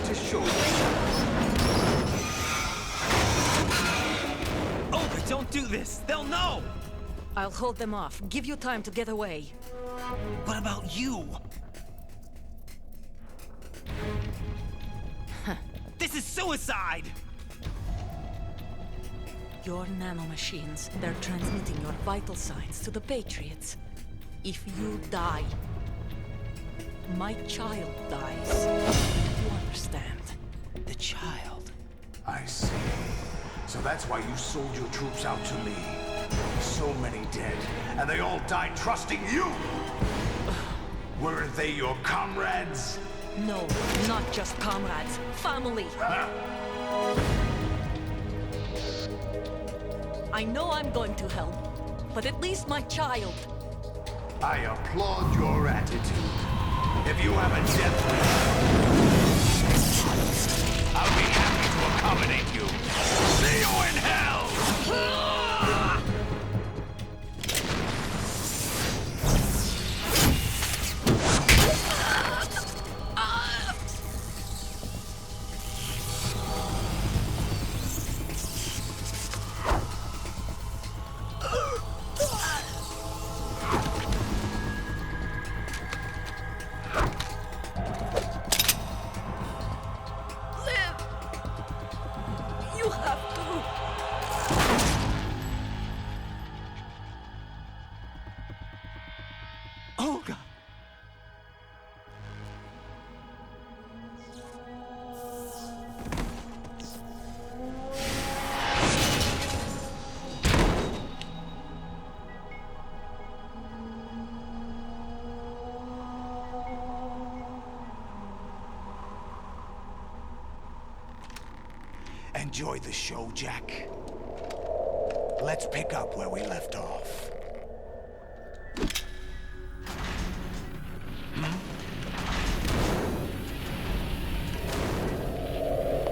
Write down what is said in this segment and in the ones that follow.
to show you. Olga, don't do this! They'll know! I'll hold them off. Give you time to get away. What about you? This is suicide! Your nanomachines, they're transmitting your vital signs to the Patriots. If you die, my child dies. You understand? The child. I see. So that's why you sold your troops out to me. So many dead, and they all died trusting you! Weren't they your comrades? No, not just comrades. Family. I know I'm going to help, but at least my child. I applaud your attitude. If you have a death wish, I'll be happy to accommodate you. See you in hell! You have to. Olga! Enjoy the show, Jack. Let's pick up where we left off.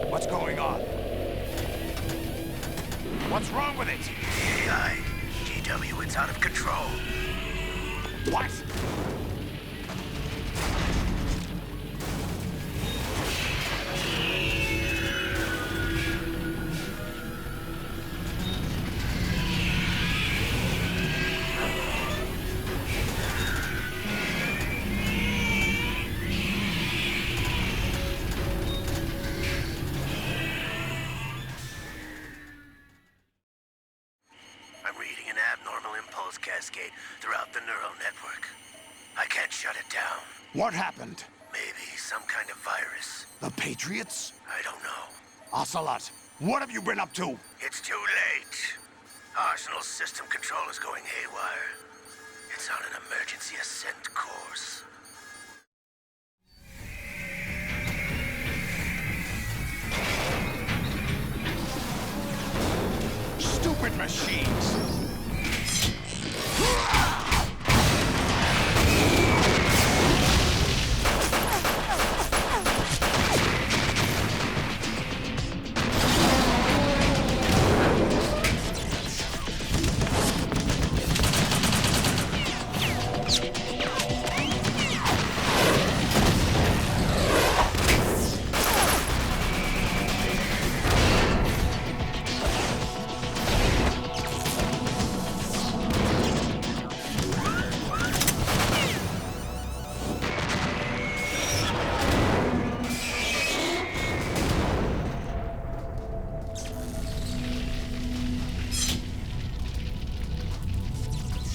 What's going on? What's wrong with it? AI, GW, it's out of control. What? I'm reading an abnormal impulse cascade throughout the neural network. I can't shut it down. What happened? Maybe some kind of virus. The Patriots? I don't know. Ocelot, what have you been up to? It's too late. Arsenal's system control is going haywire. It's on an emergency ascent course. Stupid machines!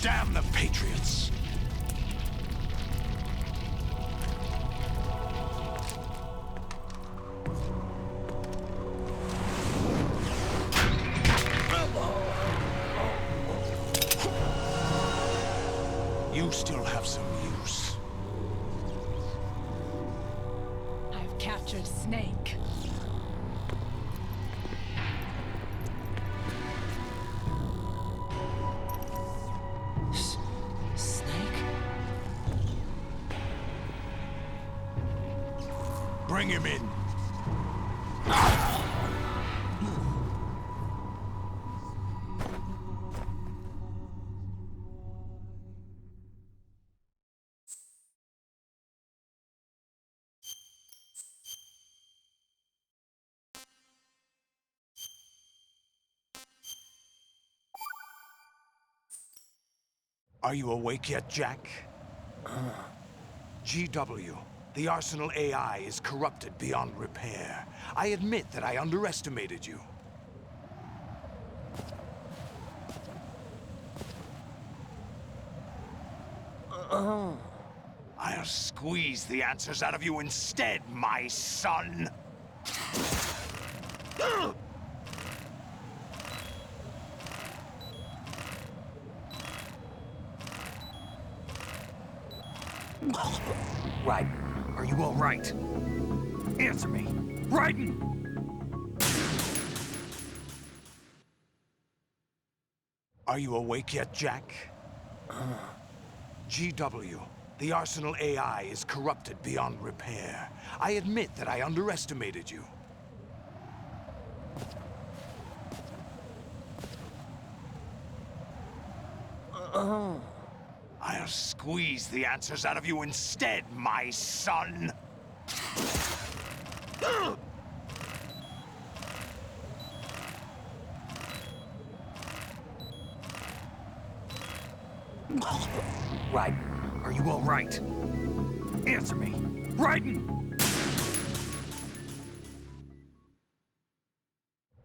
Damn the Patriots! You still have some use. I've captured Snake. Snake? Bring him in. Are you awake yet, Jack? GW, the Arsenal AI is corrupted beyond repair. I admit that I underestimated you. I'll squeeze the answers out of you instead, my son! Raiden, are you all right? Answer me. Raiden! Are you awake yet, Jack? GW, the Arsenal AI is corrupted beyond repair. I admit that I underestimated you. I'll squeeze the answers out of you instead, my son! Raiden, are you all right? Answer me. Raiden!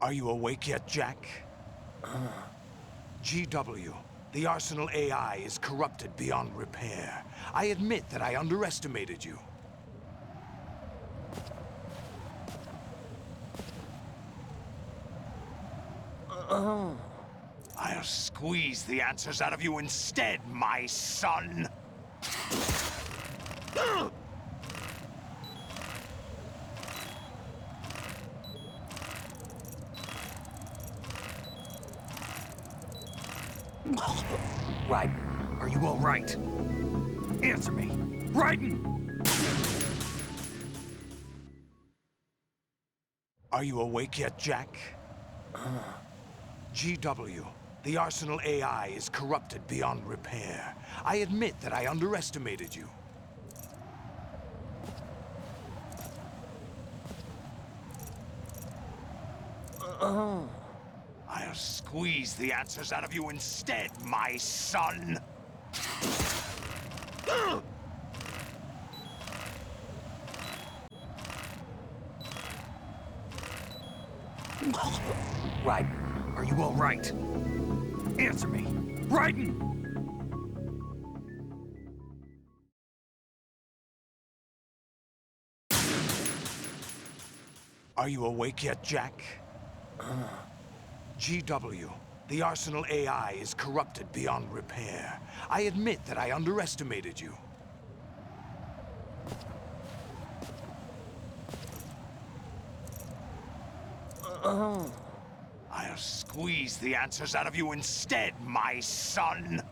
Are you awake yet, Jack? GW, the Arsenal AI is corrupted beyond repair. I admit that I underestimated you. I'll squeeze the answers out of you instead, my son! Raiden, are you all right? Answer me. Raiden! Are you awake yet, Jack? GW, the Arsenal AI is corrupted beyond repair. I admit that I underestimated you. I'll squeeze the answers out of you instead, my son! Raiden, are you all right? Answer me. Raiden! Are you awake yet, Jack? GW, the Arsenal AI is corrupted beyond repair. I admit that I underestimated you. I'll squeeze the answers out of you instead, my son!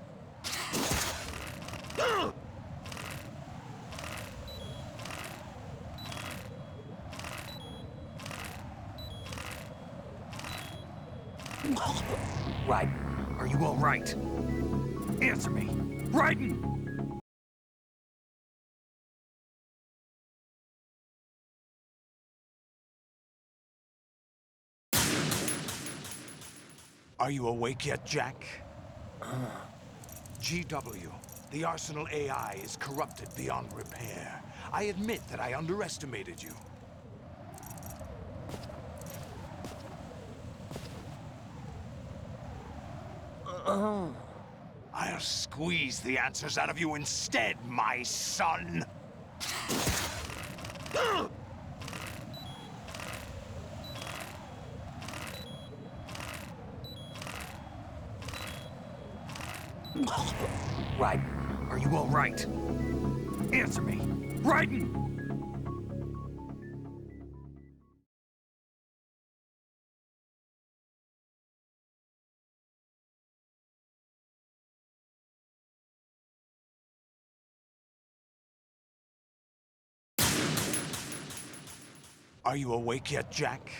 Raiden, are you all right? Answer me. Raiden! Are you awake yet, Jack? GW, the Arsenal AI is corrupted beyond repair. I admit that I underestimated you. I'll squeeze the answers out of you instead, my son! Raiden, are you all right? Answer me. Raiden! Are you awake yet, Jack?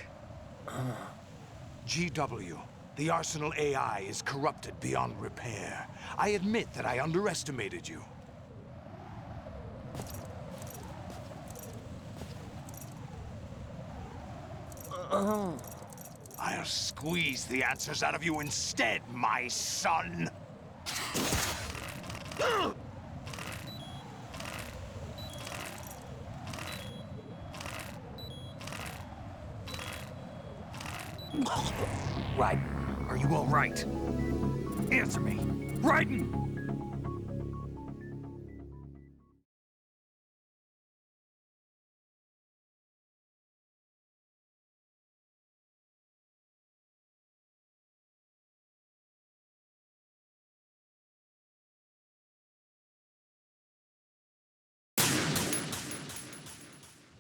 GW, the Arsenal AI is corrupted beyond repair. I admit that I underestimated you. I'll squeeze the answers out of you instead, my son! Raiden, are you all right? Answer me. Raiden!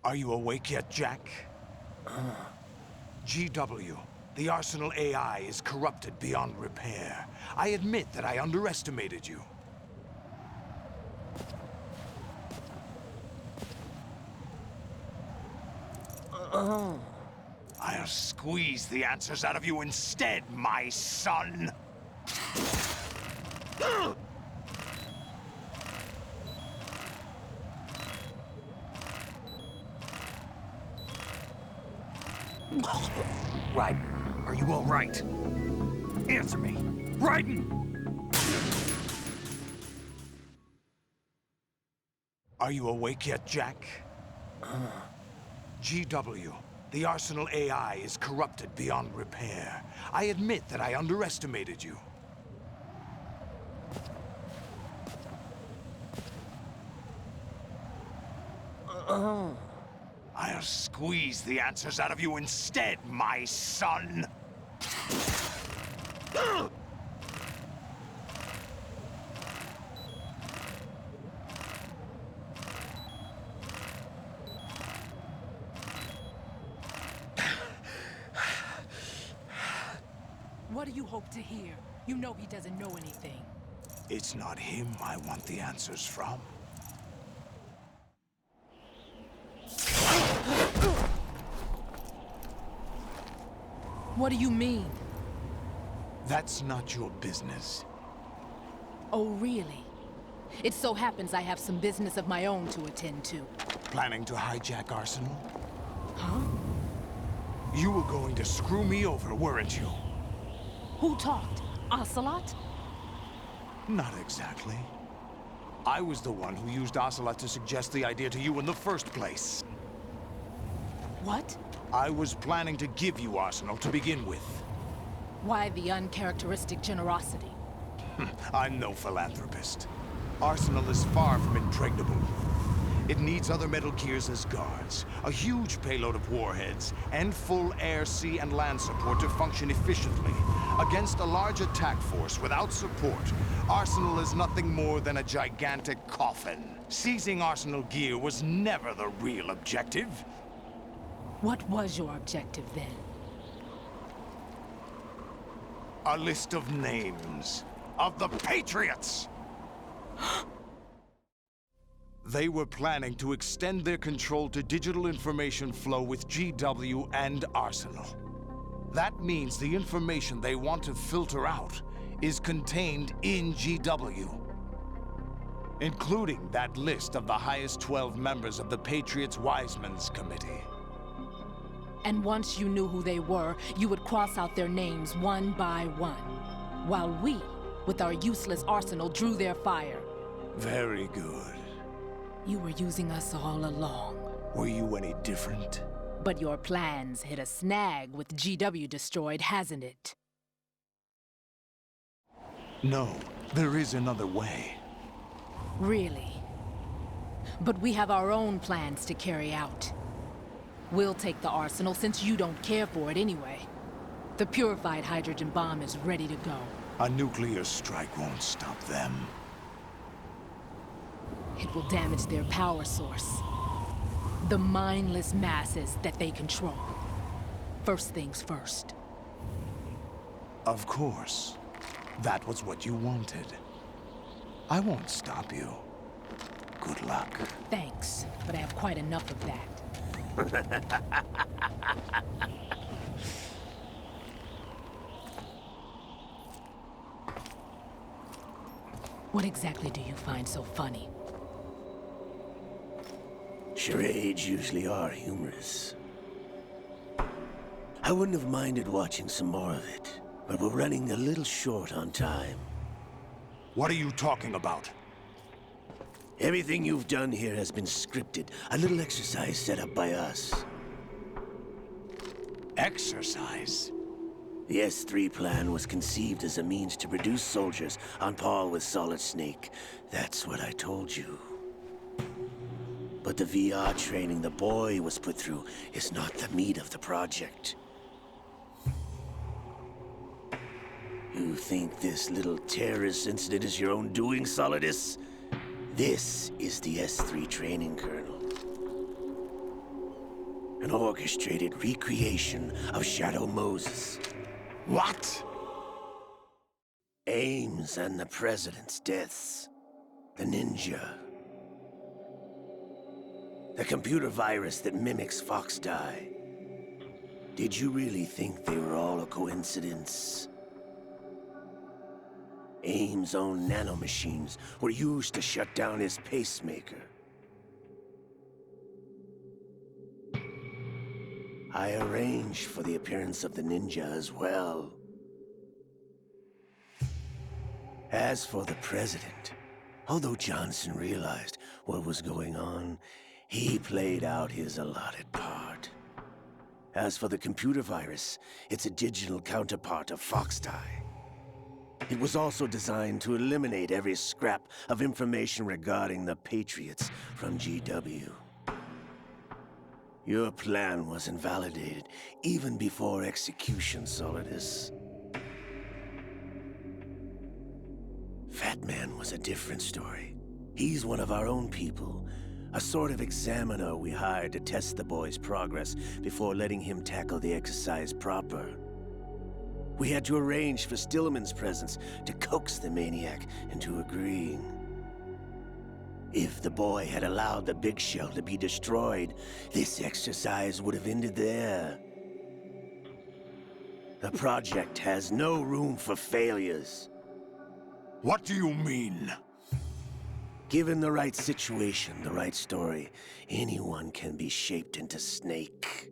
Are you awake yet, Jack? GW, the Arsenal AI is corrupted beyond repair. I admit that I underestimated you. I'll squeeze the answers out of you instead, my son! Raiden, are you all right? Answer me. Raiden! Are you awake yet, Jack? GW, the Arsenal AI is corrupted beyond repair. I admit that I underestimated you. I'll squeeze the answers out of you instead, my son! What do you hope to hear? You know he doesn't know anything. It's not him I want the answers from. What do you mean? That's not your business. Oh, really? It so happens I have some business of my own to attend to. Planning to hijack Arsenal? Huh? You were going to screw me over, weren't you? Who talked? Ocelot? Not exactly. I was the one who used Ocelot to suggest the idea to you in the first place. What? I was planning to give you Arsenal to begin with. Why the uncharacteristic generosity? I'm no philanthropist. Arsenal is far from impregnable. It needs other Metal Gears as guards, a huge payload of warheads, and full air, sea, and land support to function efficiently. Against a large attack force without support, Arsenal is nothing more than a gigantic coffin. Seizing Arsenal gear was never the real objective. What was your objective then? A list of names of the Patriots! They were planning to extend their control to digital information flow with GW and Arsenal. That means the information they want to filter out is contained in GW, including that list of the highest 12 members of the Patriots Wiseman's Committee. And once you knew who they were, you would cross out their names one by one, while we, with our useless arsenal, drew their fire. Very good. You were using us all along. Were you any different? But your plans hit a snag with GW destroyed, hasn't it? No, there is another way. Really? But we have our own plans to carry out. We'll take the arsenal since you don't care for it anyway. The purified hydrogen bomb is ready to go. A nuclear strike won't stop them. It will damage their power source. The mindless masses that they control. First things first. Of course. That was what you wanted. I won't stop you. Good luck. Thanks, but I have quite enough of that. What exactly do you find so funny? Charades usually are humorous. I wouldn't have minded watching some more of it, but we're running a little short on time. What are you talking about? Everything you've done here has been scripted. A little exercise set up by us. Exercise? The S3 plan was conceived as a means to produce soldiers on par with Solid Snake. That's what I told you. But the VR training the boy was put through is not the meat of the project. You think this little terrorist incident is your own doing, Solidus? This is the S3 training kernel. An orchestrated recreation of Shadow Moses. What? Ames and the President's deaths. The ninja. The computer virus that mimics Foxdie. Did you really think they were all a coincidence? Ames' own nanomachines were used to shut down his pacemaker. I arranged for the appearance of the ninja as well. As for the President, although Johnson realized what was going on, he played out his allotted part. As for the computer virus, it's a digital counterpart of Foxdie. It was also designed to eliminate every scrap of information regarding the Patriots from GW. Your plan was invalidated even before execution, Solidus. Fat Man was a different story. He's one of our own people, a sort of examiner we hired to test the boy's progress before letting him tackle the exercise proper. We had to arrange for Stillman's presence to coax the maniac into agreeing. If the boy had allowed the big shell to be destroyed, this exercise would have ended there. The project has no room for failures. What do you mean? Given the right situation, the right story, anyone can be shaped into Snake.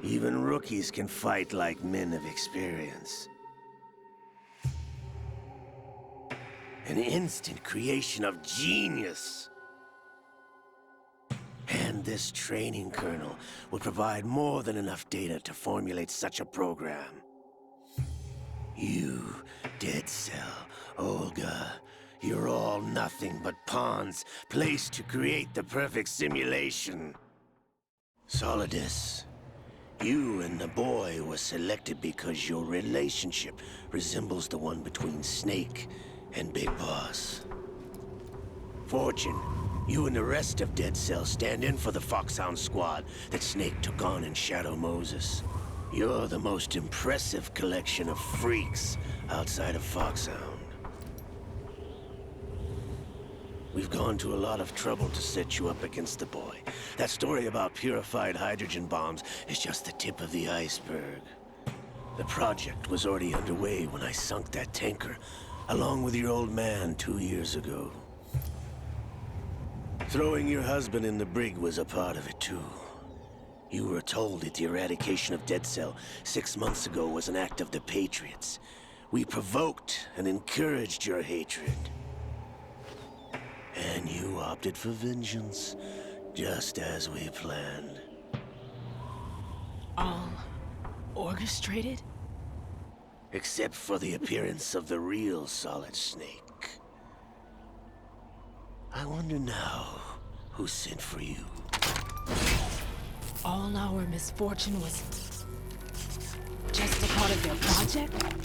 Even rookies can fight like men of experience. An instant creation of genius. And this training kernel would provide more than enough data to formulate such a program. You, Dead Cell, Olga, you're all nothing but pawns placed to create the perfect simulation. Solidus. You and the boy were selected because your relationship resembles the one between Snake and Big Boss. Fortune, you and the rest of Dead Cell stand in for the Foxhound squad that Snake took on in Shadow Moses. You're the most impressive collection of freaks outside of Foxhound. We've gone to a lot of trouble to set you up against the boy. That story about purified hydrogen bombs is just the tip of the iceberg. The project was already underway when I sunk that tanker, along with your old man 2 years ago. Throwing your husband in the brig was a part of it too. You were told that the eradication of Dead Cell 6 months ago was an act of the Patriots. We provoked and encouraged your hatred. And you opted for vengeance, just as we planned. All orchestrated? Except for the appearance of the real Solid Snake. I wonder now who sent for you. All our misfortune was just a part of their project?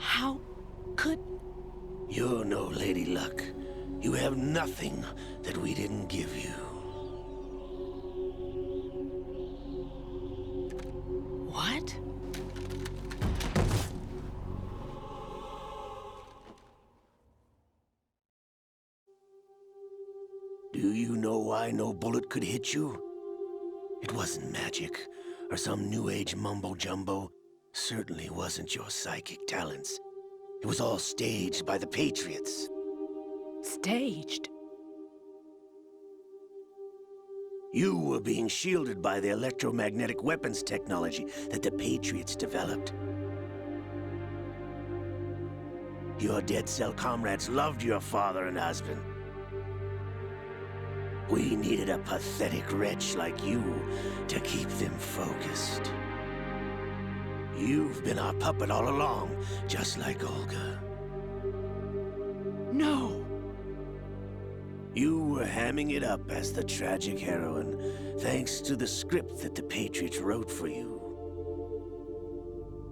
How could... You're no Lady Luck. You have nothing that we didn't give you. What? Do you know why no bullet could hit you? It wasn't magic, or some new age mumbo-jumbo. Certainly wasn't your psychic talents. It was all staged by the Patriots. Staged? You were being shielded by the electromagnetic weapons technology that the Patriots developed. Your dead cell comrades loved your father and husband. We needed a pathetic wretch like you to keep them focused. You've been our puppet all along, just like Olga. No! You were hamming it up as the tragic heroine, thanks to the script that the Patriots wrote for you.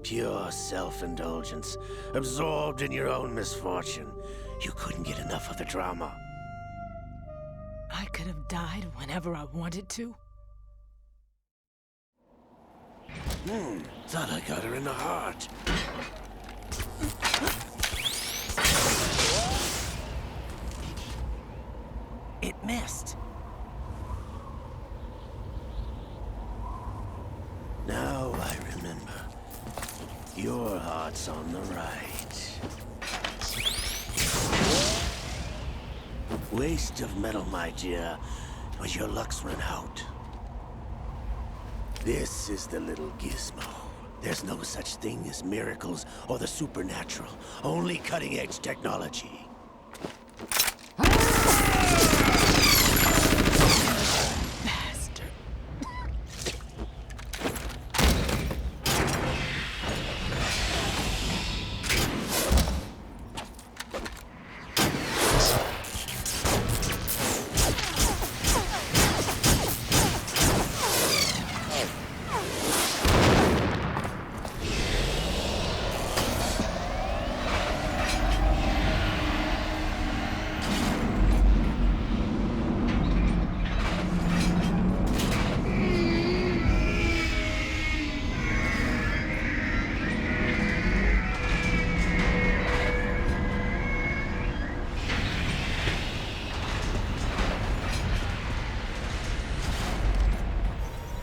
Pure self-indulgence, absorbed in your own misfortune. You couldn't get enough of the drama. I could have died whenever I wanted to. Thought I got her in the heart. It missed. Now I remember. Your heart's on the right. Waste of metal, my dear, but your luck's run out. This is the little gizmo. There's no such thing as miracles or the supernatural, only cutting-edge technology. Bastard.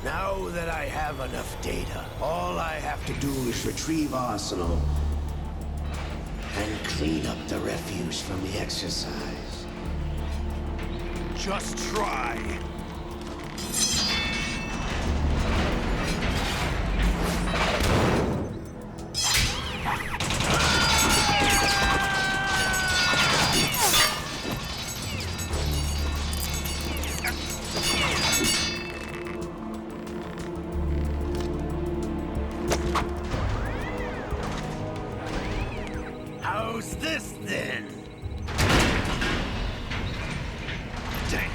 Now that I have enough data, all I have to do is retrieve Arsenal and clean up the refuse from the exercise. Just try. How's this then? Damn.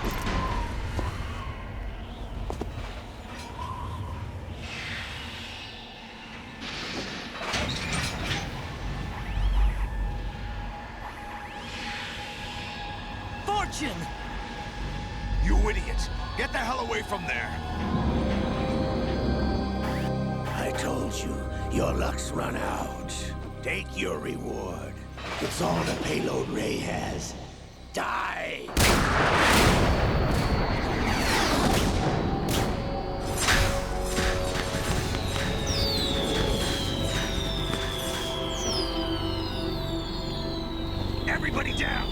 Fortune! You idiot! Get the hell away from there! I told you, your luck's run out. Take your reward. It's all the payload Ray has. Die! Everybody down!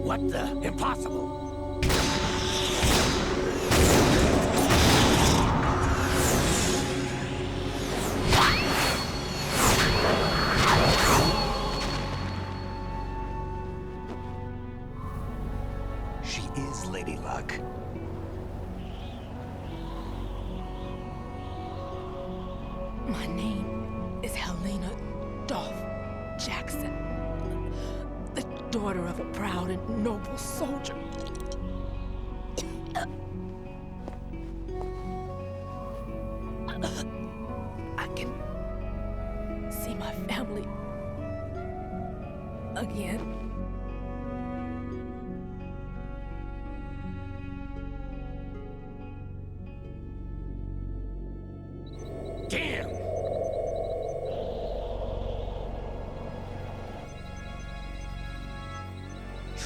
What the? Impossible! She is Lady Luck. My name is Helena Dolph Jackson, the daughter of a proud and noble soldier. I can see my family again. Damn!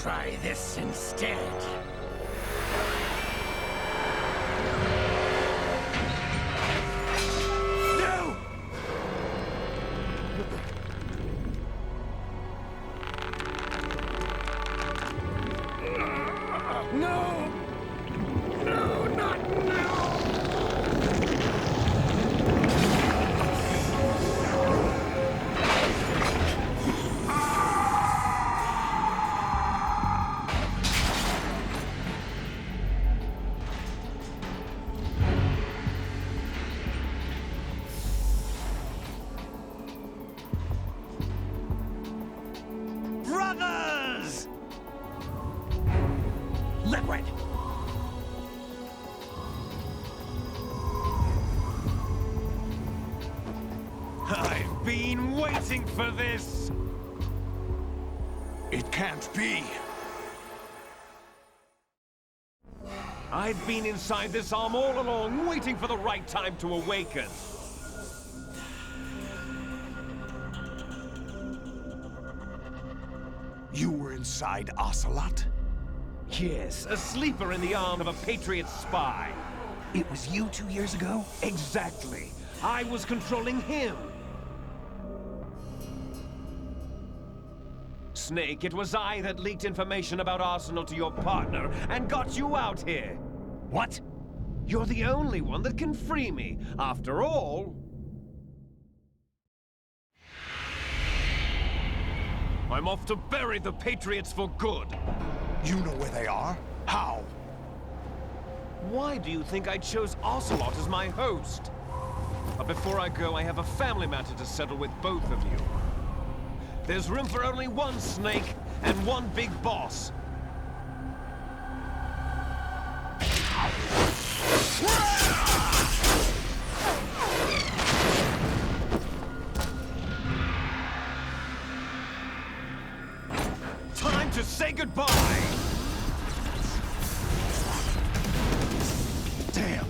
try this instead. No! No! No, not now! Brothers! Liquid! I've been waiting for this! It can't be. I've been inside this arm all along, waiting for the right time to awaken. You were inside Ocelot? Yes, a sleeper in the arm of a Patriot spy. It was you 2 years ago? Exactly. I was controlling him. Snake, it was I that leaked information about Arsenal to your partner and got you out here. What? You're the only one that can free me. After all... I'm off to bury the Patriots for good. You know where they are? How? Why do you think I chose Ocelot as my host? But before I go, I have a family matter to settle with both of you. There's room for only one Snake and one big boss. Time to say goodbye! Damn.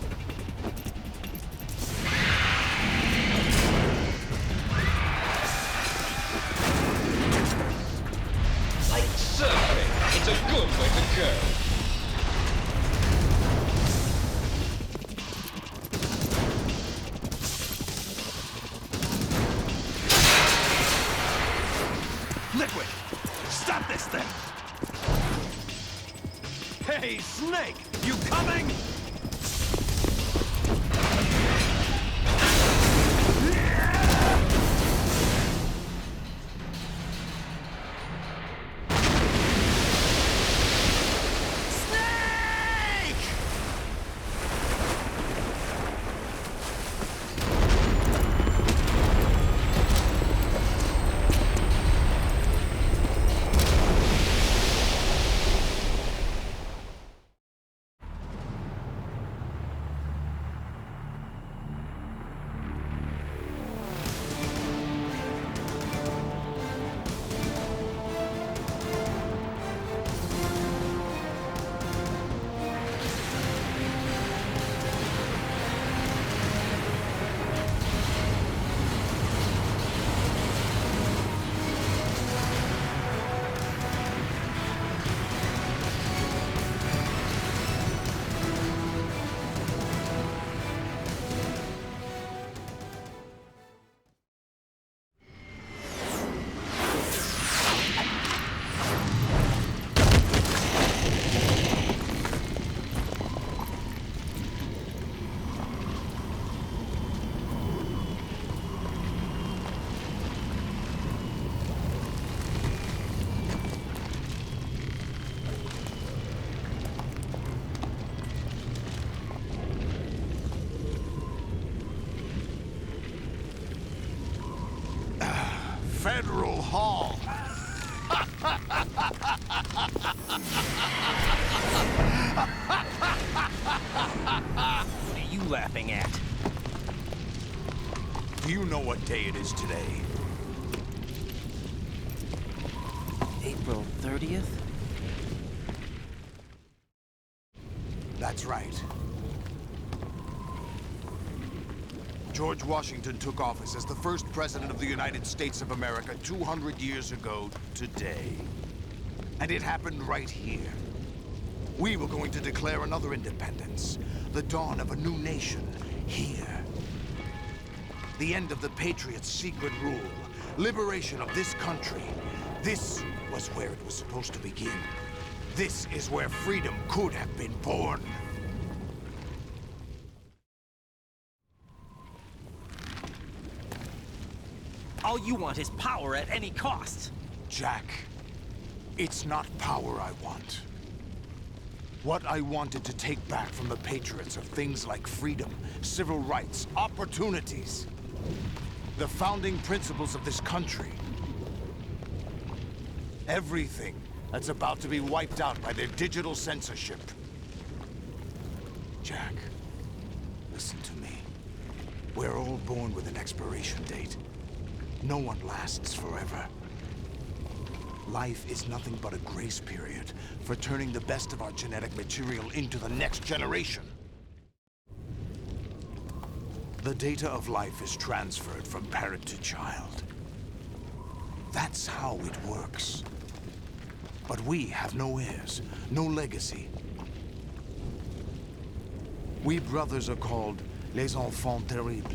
Like surfing, it's a good way to go. Liquid! Stop this thing! Hey, Snake! You coming? Federal Hall. What are you laughing at? Do you know what day it is today? April 30th? That's right. George Washington took office as the first president of the United States of America 200 years ago today. And it happened right here. We were going to declare another independence. The dawn of a new nation. Here. The end of the Patriots' secret rule. Liberation of this country. This was where it was supposed to begin. This is where freedom could have been born. All you want is power at any cost. Jack, it's not power I want. What I wanted to take back from the Patriots are things like freedom, civil rights, opportunities. The founding principles of this country. Everything that's about to be wiped out by their digital censorship. Jack, listen to me. We're all born with an expiration date. No one lasts forever. Life is nothing but a grace period for turning the best of our genetic material into the next generation. The data of life is transferred from parent to child. That's how it works. But we have no heirs, no legacy. We brothers are called les enfants terribles.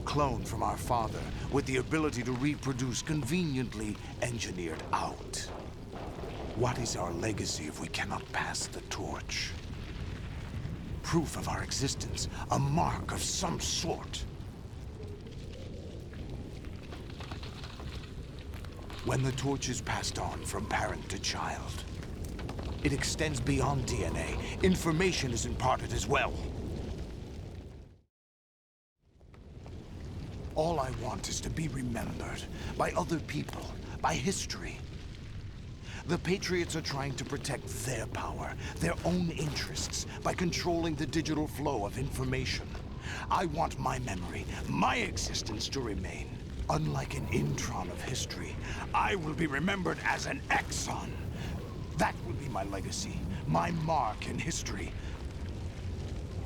Cloned from our father, with the ability to reproduce conveniently engineered out. What is our legacy if we cannot pass the torch? Proof of our existence, a mark of some sort. When the torch is passed on from parent to child, it extends beyond DNA. Information is imparted as well. All I want is to be remembered by other people, by history. The Patriots are trying to protect their power, their own interests, by controlling the digital flow of information. I want my memory, my existence to remain. Unlike an intron of history, I will be remembered as an exon. That will be my legacy, my mark in history.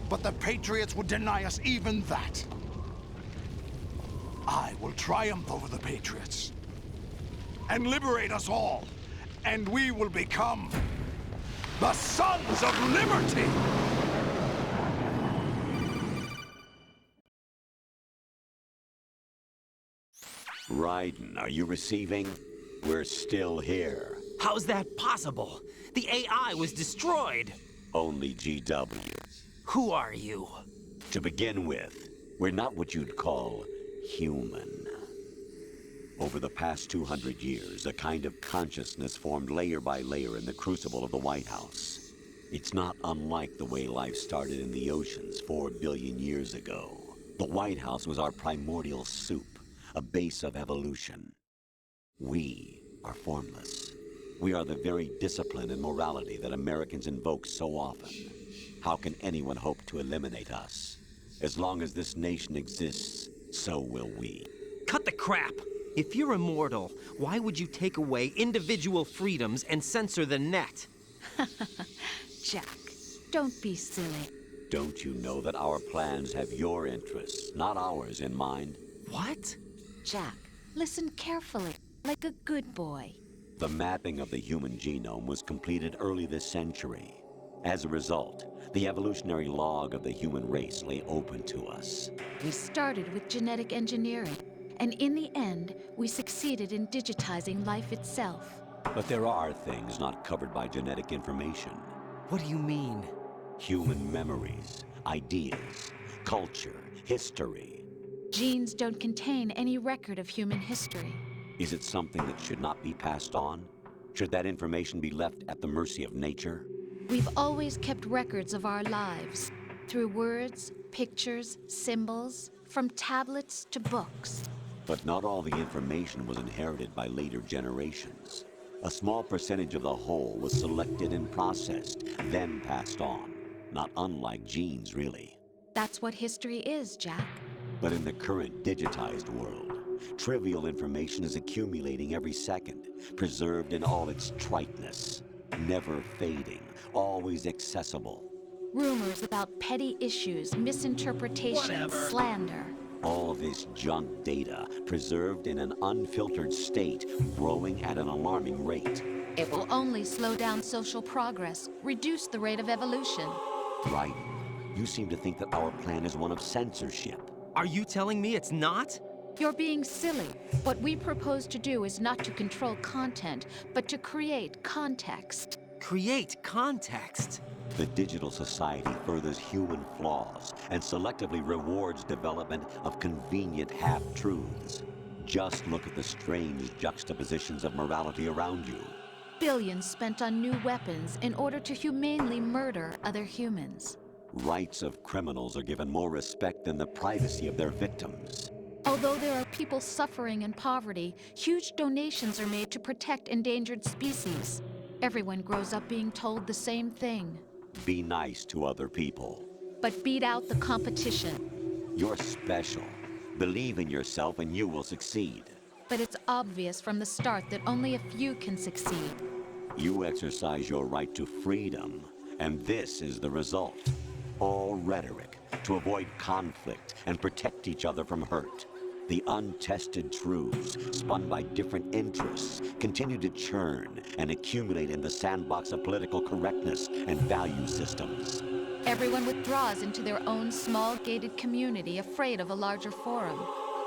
But the Patriots would deny us even that. I will triumph over the Patriots and liberate us all, and we will become the Sons of Liberty! Raiden, are you receiving? We're still here. How's that possible? The AI was destroyed. Only GW. Who are you? To begin with, we're not what you'd call human. Over the past 200 years, a kind of consciousness formed layer by layer in the crucible of the White House. It's not unlike the way life started in the oceans 4 billion years ago. The White House was our primordial soup, a base of evolution. We are formless. We are the very discipline and morality that Americans invoke so often. How can anyone hope to eliminate us? As long as this nation exists, so will we. Cut the crap! If you're immortal, why would you take away individual freedoms and censor the net? Jack, don't be silly. Don't you know that our plans have your interests, not ours, in mind? What? Jack, listen carefully, like a good boy. The mapping of the human genome was completed early this century. As a result, the evolutionary log of the human race lay open to us. We started with genetic engineering, and in the end, we succeeded in digitizing life itself. But there are things not covered by genetic information. What do you mean? Human memories, ideas, culture, history. Genes don't contain any record of human history. Is it something that should not be passed on? Should that information be left at the mercy of nature? We've always kept records of our lives, through words, pictures, symbols, from tablets to books. But not all the information was inherited by later generations. A small percentage of the whole was selected and processed, then passed on. Not unlike genes, really. That's what history is, Jack. But in the current digitized world, trivial information is accumulating every second, preserved in all its triteness, never fading, always accessible. Rumors about petty issues, misinterpretations, slander. All this junk data, preserved in an unfiltered state, growing at an alarming rate. It will only slow down social progress, reduce the rate of evolution. Right. You seem to think that our plan is one of censorship. Are you telling me it's not? You're being silly. What we propose to do is not to control content, but to create context. Create context. The digital society furthers human flaws and selectively rewards development of convenient half-truths. Just look at the strange juxtapositions of morality around you. Billions spent on new weapons in order to humanely murder other humans. Rights of criminals are given more respect than the privacy of their victims. Although there are people suffering in poverty, huge donations are made to protect endangered species. Everyone grows up being told the same thing. Be nice to other people. But beat out the competition. You're special. Believe in yourself and you will succeed. But it's obvious from the start that only a few can succeed. You exercise your right to freedom, and this is the result. All rhetoric to avoid conflict and protect each other from hurt. The untested truths, spun by different interests, continue to churn and accumulate in the sandbox of political correctness and value systems. Everyone withdraws into their own small gated community, afraid of a larger forum.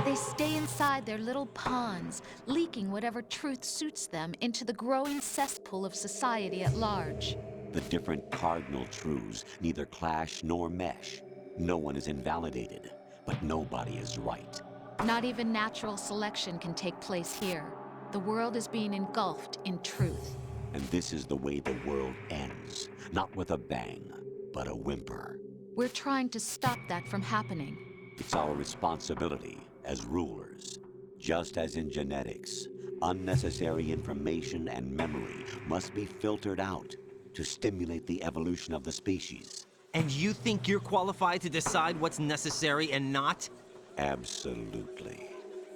They stay inside their little ponds, leaking whatever truth suits them into the growing cesspool of society at large. The different cardinal truths neither clash nor mesh. No one is invalidated, but nobody is right. Not even natural selection can take place here. The world is being engulfed in truth. And this is the way the world ends. Not with a bang, but a whimper. We're trying to stop that from happening. It's our responsibility as rulers. Just as in genetics, unnecessary information and memory must be filtered out to stimulate the evolution of the species. And you think you're qualified to decide what's necessary and not? Absolutely.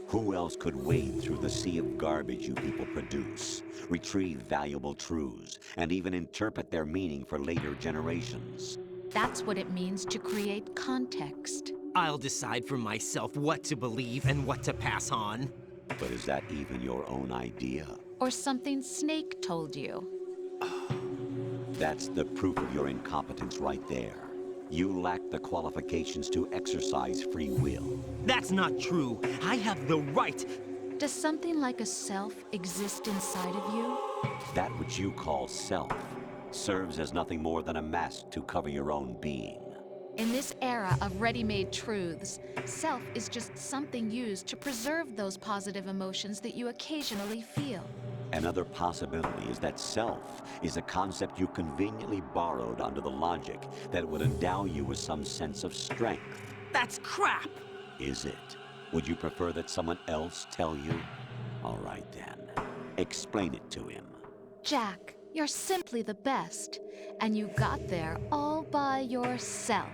Who else could wade through the sea of garbage you people produce, retrieve valuable truths, and even interpret their meaning for later generations? That's what it means to create context. I'll decide for myself what to believe and what to pass on. But is that even your own idea? Or something Snake told you? That's the proof of your incompetence right there. You lack the qualifications to exercise free will. That's not true. I have the right. Does something like a self exist inside of you? That which you call self serves as nothing more than a mask to cover your own being. In this era of ready-made truths, self is just something used to preserve those positive emotions that you occasionally feel. Another possibility is that self is a concept you conveniently borrowed under the logic that it would endow you with some sense of strength. That's crap! Is it? Would you prefer that someone else tell you? All right then. Explain it to him. Jack, you're simply the best, and you got there all by yourself.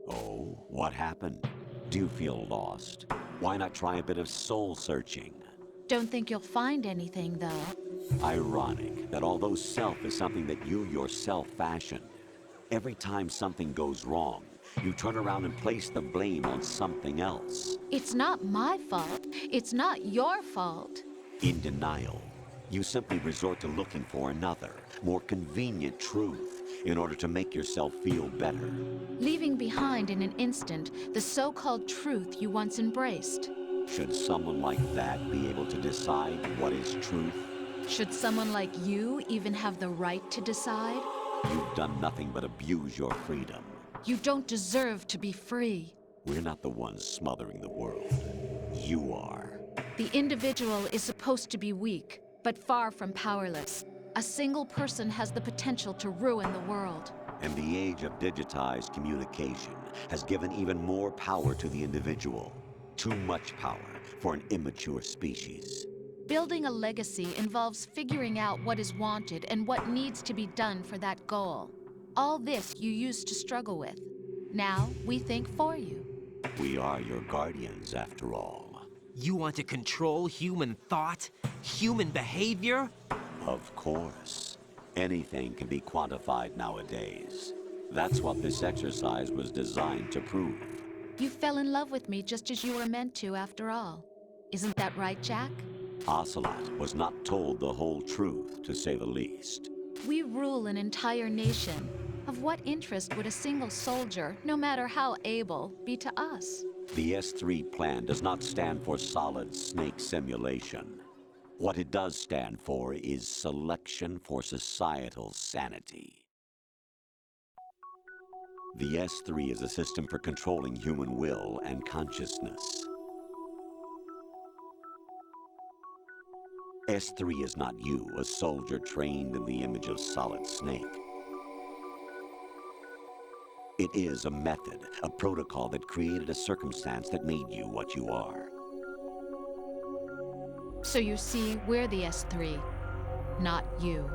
Oh, what happened? Do you feel lost? Why not try a bit of soul-searching? Don't think you'll find anything, though. Ironic that although self is something that you yourself fashioned, every time something goes wrong, you turn around and place the blame on something else. It's not my fault. It's not your fault. In denial, you simply resort to looking for another, more convenient truth in order to make yourself feel better. Leaving behind in an instant the so-called truth you once embraced. Should someone like that be able to decide what is truth? Should someone like you even have the right to decide? You've done nothing but abuse your freedom. You don't deserve to be free. We're not the ones smothering the world. You are. The individual is supposed to be weak, but far from powerless. A single person has the potential to ruin the world. And the age of digitized communication has given even more power to the individual. Too much power for an immature species. Building a legacy involves figuring out what is wanted and what needs to be done for that goal. All this you used to struggle with. Now we think for you. We are your guardians, after all. You want to control human thought? Human behavior? Of course. Anything can be quantified nowadays. That's what this exercise was designed to prove. You fell in love with me just as you were meant to, after all. Isn't that right, Jack? Ocelot was not told the whole truth, to say the least. We rule an entire nation. Of what interest would a single soldier, no matter how able, be to us? The S3 plan does not stand for solid snake simulation. What it does stand for is selection for societal sanity. The S3 is a system for controlling human will and consciousness. S3 is not you, a soldier trained in the image of Solid Snake. It is a method, a protocol that created a circumstance that made you what you are. So you see, we're the S3, not you.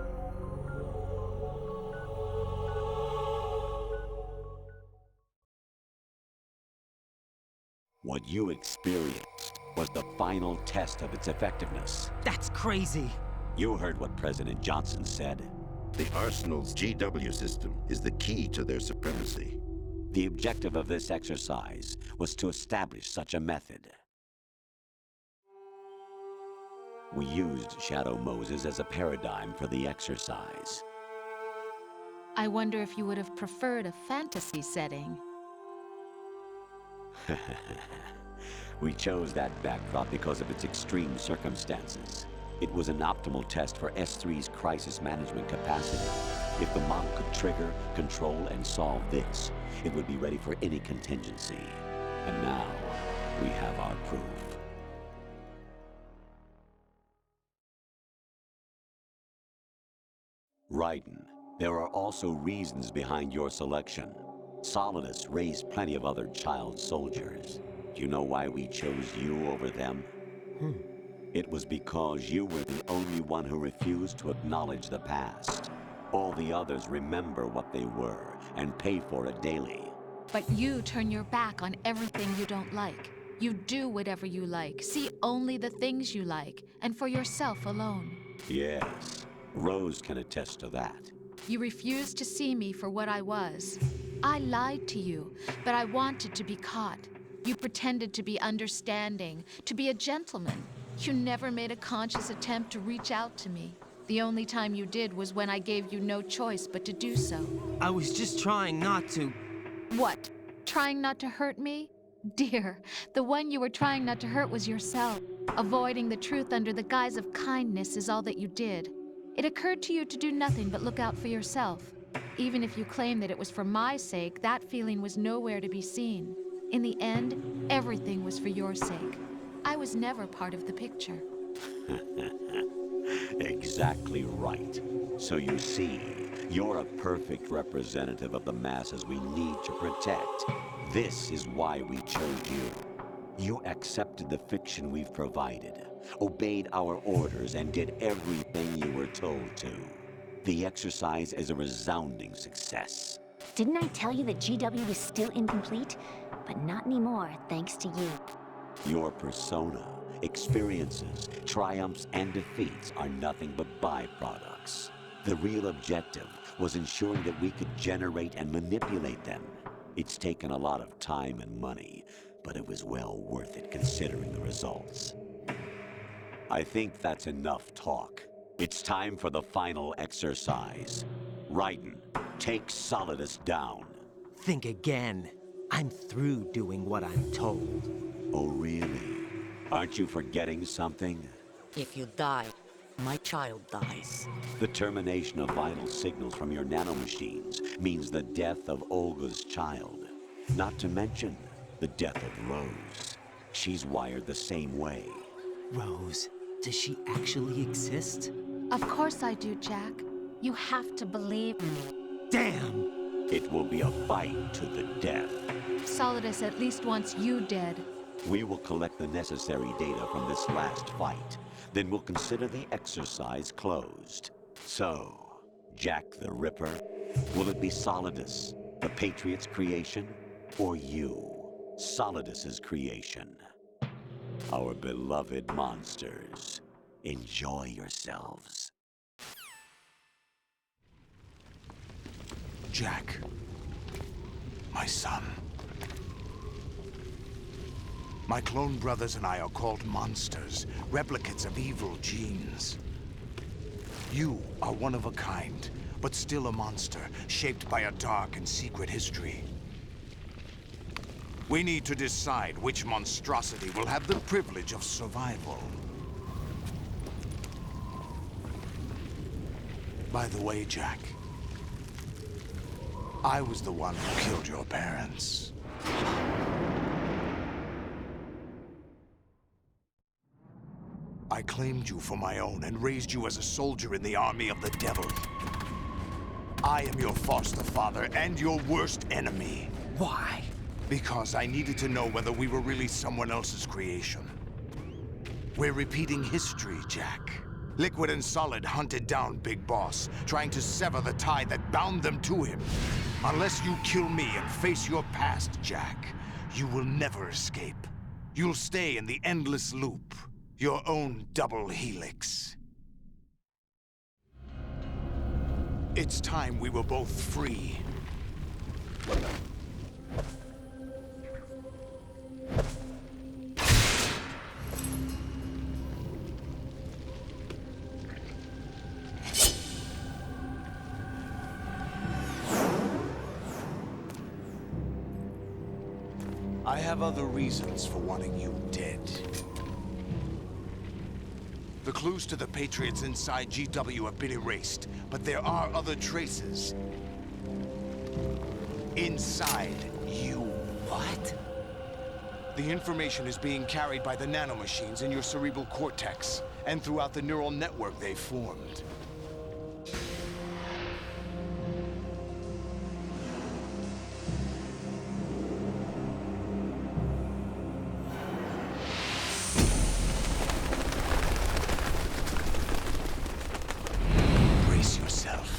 What you experienced was the final test of its effectiveness. That's crazy. You heard what President Johnson said. The Arsenal's GW system is the key to their supremacy. The objective of this exercise was to establish such a method. We used Shadow Moses as a paradigm for the exercise. I wonder if you would have preferred a fantasy setting. We chose that backdrop because of its extreme circumstances. It was an optimal test for S3's crisis management capacity. If the model could trigger, control, and solve this, it would be ready for any contingency. And now, we have our proof. Raiden, there are also reasons behind your selection. Solidus raised plenty of other child soldiers. Do you know why we chose you over them? It was because you were the only one who refused to acknowledge the past. All the others remember what they were and pay for it daily. But you turn your back on everything you don't like. You do whatever you like, see only the things you like, and for yourself alone. Yes, Rose can attest to that. You refused to see me for what I was. I lied to you, but I wanted to be caught. You pretended to be understanding, to be a gentleman. You never made a conscious attempt to reach out to me. The only time you did was when I gave you no choice but to do so. I was just trying not to. What? Trying not to hurt me? Dear, the one you were trying not to hurt was yourself. Avoiding the truth under the guise of kindness is all that you did. It occurred to you to do nothing but look out for yourself. Even if you claim that it was for my sake, that feeling was nowhere to be seen. In the end, everything was for your sake. I was never part of the picture. Exactly right. So you see, you're a perfect representative of the masses we need to protect. This is why we chose you. You accepted the fiction we've provided, obeyed our orders, and did everything you were told to. The exercise is a resounding success. Didn't I tell you that GW was still incomplete? But not anymore, thanks to you. Your persona, experiences, triumphs, and defeats are nothing but byproducts. The real objective was ensuring that we could generate and manipulate them. It's taken a lot of time and money, but it was well worth it considering the results. I think that's enough talk. It's time for the final exercise. Raiden, take Solidus down. Think again. I'm through doing what I'm told. Oh, really? Aren't you forgetting something? If you die, my child dies. The termination of vital signals from your nanomachines means the death of Olga's child. Not to mention the death of Rose. She's wired the same way. Rose, does she actually exist? Of course I do, Jack. You have to believe me. Damn! It will be a fight to the death. Solidus at least wants you dead. We will collect the necessary data from this last fight. Then we'll consider the exercise closed. So, Jack the Ripper, will it be Solidus, the Patriot's creation, or you, Solidus's creation? Our beloved monsters, enjoy yourselves. Jack, my son. My clone brothers and I are called monsters, replicates of evil genes. You are one of a kind, but still a monster, shaped by a dark and secret history. We need to decide which monstrosity will have the privilege of survival. By the way, Jack, I was the one who killed your parents. I claimed you for my own and raised you as a soldier in the army of the devil. I am your foster father and your worst enemy. Why? Because I needed to know whether we were really someone else's creation. We're repeating history, Jack. Liquid and Solid hunted down Big Boss, trying to sever the tie that bound them to him. Unless you kill me and face your past, Jack, you will never escape. You'll stay in the endless loop, your own double helix. It's time we were both free. I have other reasons for wanting you dead. The clues to the Patriots inside GW have been erased, but there are other traces. Inside you. What? The information is being carried by the nanomachines in your cerebral cortex, and throughout the neural network they've formed. Brace yourself.